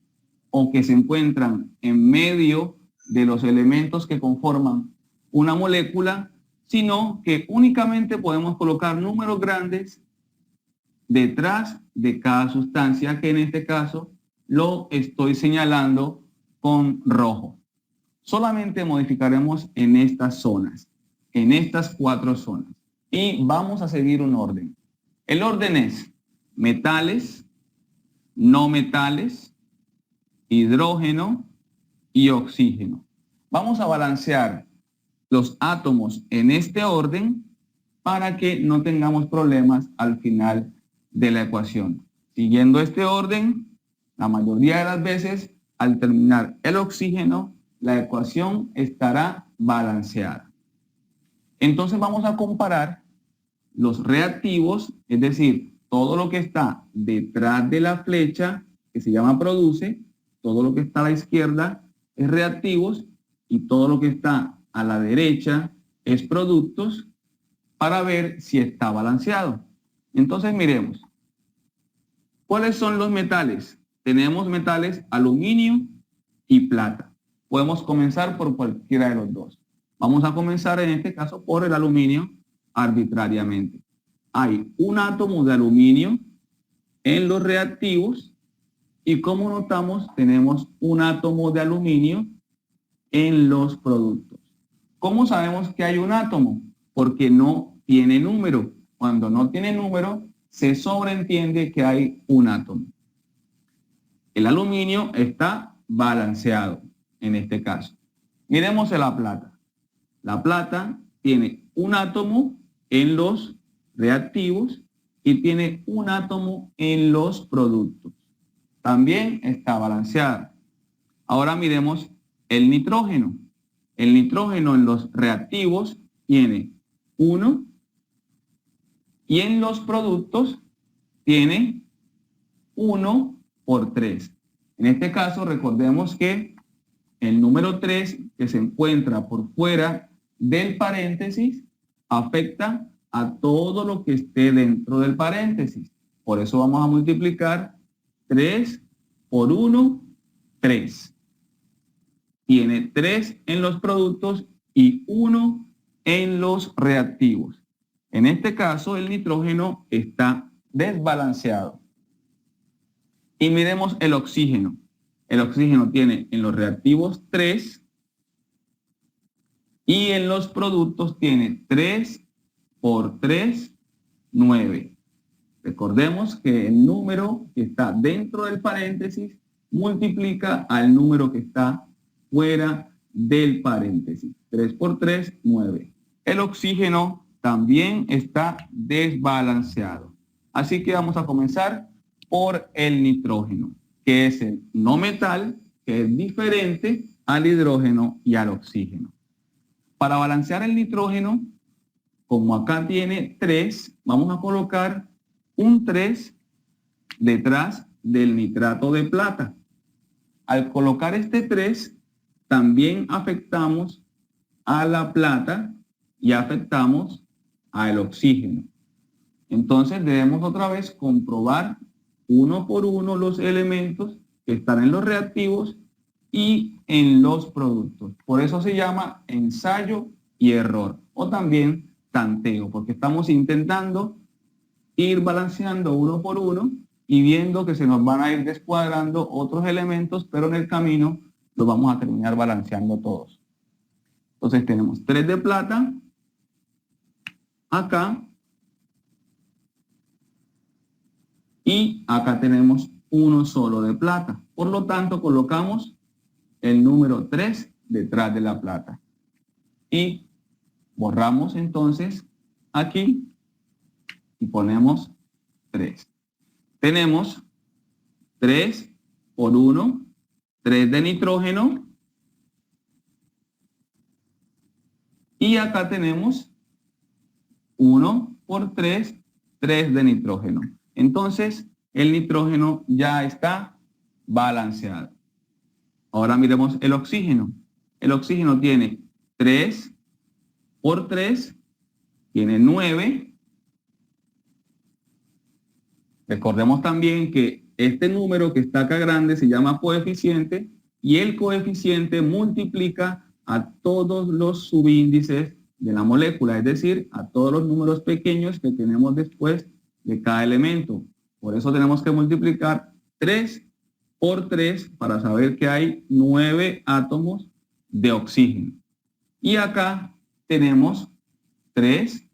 o que se encuentran en medio de los elementos que conforman una molécula, sino que únicamente podemos colocar números grandes detrás de cada sustancia, que en este caso lo estoy señalando con rojo. Solamente modificaremos en estas zonas, en estas 4 zonas. Y vamos a seguir un orden. El orden es metales, no metales, hidrógeno y oxígeno. Vamos a balancear los átomos en este orden para que no tengamos problemas al final de la ecuación. Siguiendo este orden, la mayoría de las veces, al terminar el oxígeno, la ecuación estará balanceada. Entonces vamos a comparar los reactivos, es decir, todo lo que está detrás de la flecha, que se llama produce, todo lo que está a la izquierda es reactivos y todo lo que está a la derecha es productos, para ver si está balanceado. Entonces miremos. ¿Cuáles son los metales? Tenemos metales aluminio y plata. Podemos comenzar por cualquiera de los dos. Vamos a comenzar en este caso por el aluminio arbitrariamente. Hay un átomo de aluminio en los reactivos y como notamos tenemos un átomo de aluminio en los productos. ¿Cómo sabemos que hay un átomo? Porque no tiene número. Cuando no tiene número, se sobreentiende que hay un átomo. El aluminio está balanceado en este caso. Miremos la plata. La plata tiene un átomo en los reactivos y tiene un átomo en los productos. También está balanceada. Ahora miremos el nitrógeno. El nitrógeno en los reactivos tiene 1 y en los productos tiene 1 por 3. En este caso recordemos que el número 3 que se encuentra por fuera del paréntesis afecta a todo lo que esté dentro del paréntesis. Por eso vamos a multiplicar 3 por 1, 3. Tiene 3 en los productos y 1 en los reactivos. En este caso, el nitrógeno está desbalanceado. Y miremos el oxígeno. El oxígeno tiene en los reactivos 3 y en los productos tiene 3 por 3, 9. Recordemos que el número que está dentro del paréntesis multiplica al número que está fuera del paréntesis. 3 por 3, 9. El oxígeno también está desbalanceado. Así que vamos a comenzar por el nitrógeno, que es el no metal, que es diferente al hidrógeno y al oxígeno. Para balancear el nitrógeno, como acá tiene 3, vamos a colocar un 3 detrás del nitrato de plata. Al colocar este 3, también afectamos a la plata y afectamos al oxígeno. Entonces debemos otra vez comprobar uno por uno los elementos que están en los reactivos y en los productos. Por eso se llama ensayo y error, o también tanteo, porque estamos intentando ir balanceando uno por uno y viendo que se nos van a ir descuadrando otros elementos, pero en el camino los vamos a terminar balanceando todos. Entonces tenemos 3 de plata acá y acá tenemos uno solo de plata. Por lo tanto, colocamos el número 3 detrás de la plata. Y borramos entonces aquí y ponemos 3. Tenemos 3 por 1, 3 de nitrógeno. Y acá tenemos 1 por 3, 3 de nitrógeno. Entonces, el nitrógeno ya está balanceado. Ahora miremos el oxígeno. El oxígeno tiene 3 por 3, tiene 9. Recordemos también que este número que está acá grande se llama coeficiente y el coeficiente multiplica a todos los subíndices de la molécula, es decir, a todos los números pequeños que tenemos después de cada elemento. Por eso tenemos que multiplicar 3 por 3 para saber que hay 9 átomos de oxígeno. Y acá tenemos 3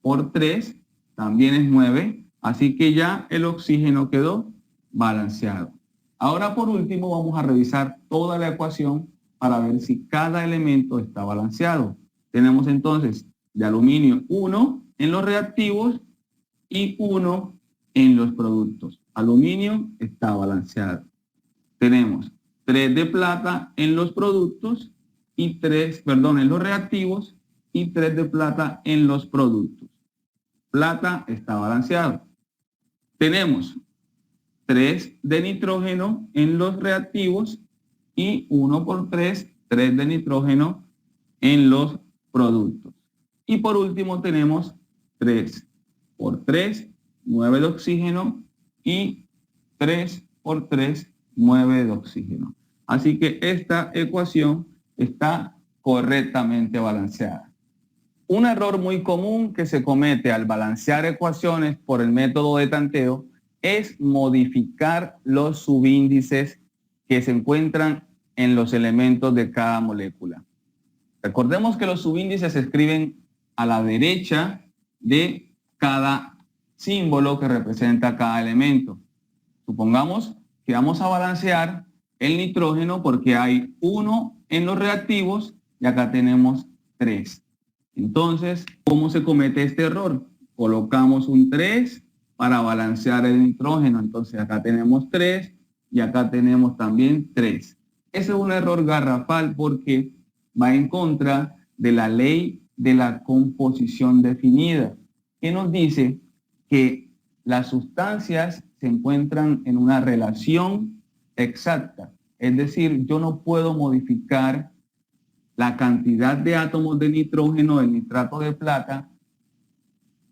por 3, también es 9, así que ya el oxígeno quedó balanceado. Ahora por último vamos a revisar toda la ecuación para ver si cada elemento está balanceado. Tenemos entonces de aluminio 1 en los reactivos y 1 en los productos. Aluminio está balanceado. Tenemos 3 de plata en los productos y en los reactivos y 3 de plata en los productos. Plata está balanceado. Tenemos 3 de nitrógeno en los reactivos y 1 por 3, 3 de nitrógeno en los productos. Y por último tenemos 3 por 3, 9 de oxígeno y 3 por 3, 9 de oxígeno. Así que esta ecuación está correctamente balanceada. Un error muy común que se comete al balancear ecuaciones por el método de tanteo es modificar los subíndices que se encuentran en los elementos de cada molécula. Recordemos que los subíndices se escriben a la derecha de cada símbolo que representa cada elemento. Supongamos que vamos a balancear el nitrógeno porque hay 1 en los reactivos y acá tenemos 3. Entonces, ¿cómo se comete este error? Colocamos un 3 para balancear el nitrógeno. Entonces, acá tenemos 3 y acá tenemos también 3. Ese es un error garrafal porque va en contra de la ley de la composición definida, que nos dice que las sustancias se encuentran en una relación exacta. Es decir, yo no puedo modificar la cantidad de átomos de nitrógeno del nitrato de plata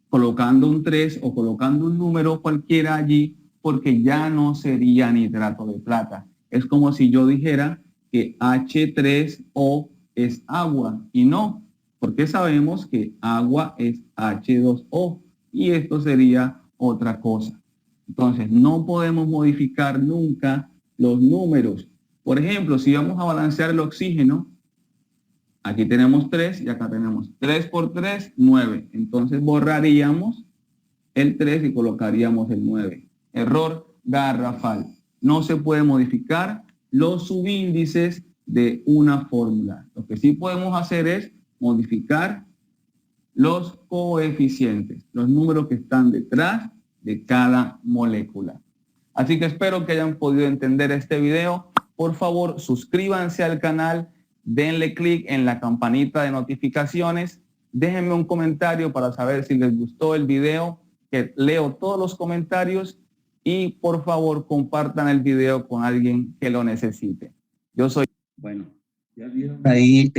colocando un 3 o colocando un número cualquiera allí, porque ya no sería nitrato de plata. Es como si yo dijera que H3O es agua, y no, porque sabemos que agua es H2O, y esto sería otra cosa. Entonces, no podemos modificar nunca los números. Por ejemplo, si vamos a balancear el oxígeno, aquí tenemos 3 y acá tenemos 3 por 3, 9. Entonces borraríamos el 3 y colocaríamos el 9. Error garrafal. No se puede modificar los subíndices de una fórmula. Lo que sí podemos hacer es modificar los coeficientes, los números que están detrás de cada molécula. Así que espero que hayan podido entender este video. Por favor, suscríbanse al canal, denle clic en la campanita de notificaciones, déjenme un comentario para saber si les gustó el video, que leo todos los comentarios, y por favor compartan el video con alguien que lo necesite. Yo soy... Bueno, ya vieron ahí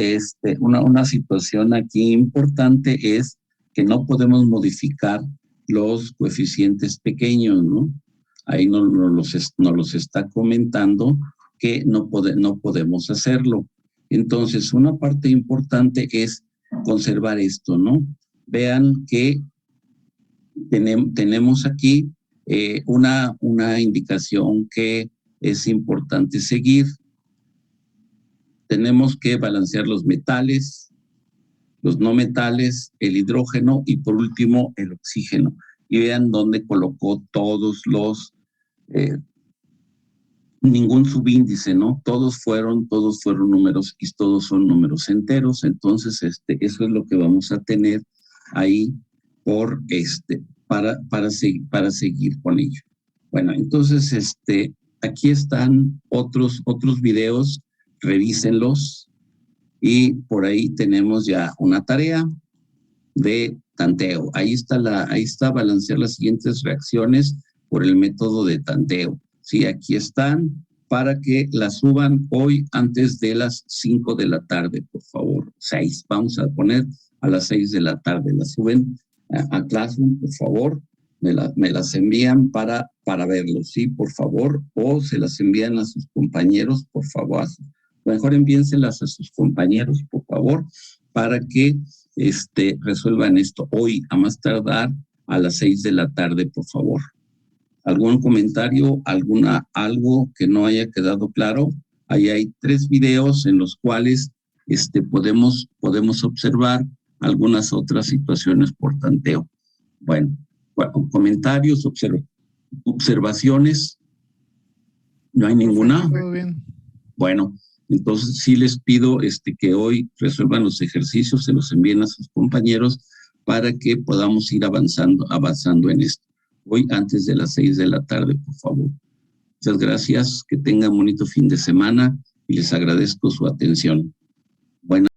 una situación aquí importante es que no podemos modificar los coeficientes pequeños, ¿no? Ahí nos los está comentando que no podemos hacerlo. Entonces, una parte importante es conservar esto, ¿no? Vean que tenemos aquí una indicación que es importante seguir. Tenemos que balancear los metales, los no metales, el hidrógeno y por último el oxígeno. Y vean dónde colocó todos los, ningún subíndice, ¿no? Todos fueron números y todos son números enteros. Entonces, eso es lo que vamos a tener ahí para seguir con ello. Bueno, entonces, aquí están otros videos, revísenlos. Y por ahí tenemos ya una tarea de tanteo. Ahí está balancear las siguientes reacciones por el método de tanteo. Sí, aquí están para que las suban hoy antes de las 5 de la tarde, por favor. 6, vamos a poner a las 6 de la tarde. Las suben a Classroom, por favor. Me las envían para verlos, sí, por favor. O se las envían a sus compañeros, por favor. Mejor envíenselas a sus compañeros, por favor, para que resuelvan esto hoy, a más tardar a las 6 de la tarde, por favor. ¿Algún comentario, algo que no haya quedado claro? Ahí hay 3 videos en los cuales podemos observar algunas otras situaciones por tanteo. Bueno, comentarios, observaciones. ¿No hay ninguna? Todo bien. Bueno, entonces sí les pido que hoy resuelvan los ejercicios, se los envíen a sus compañeros para que podamos ir avanzando en esto. Hoy antes de las 6 de la tarde, por favor. Muchas gracias, que tengan un bonito fin de semana y les agradezco su atención. Buenas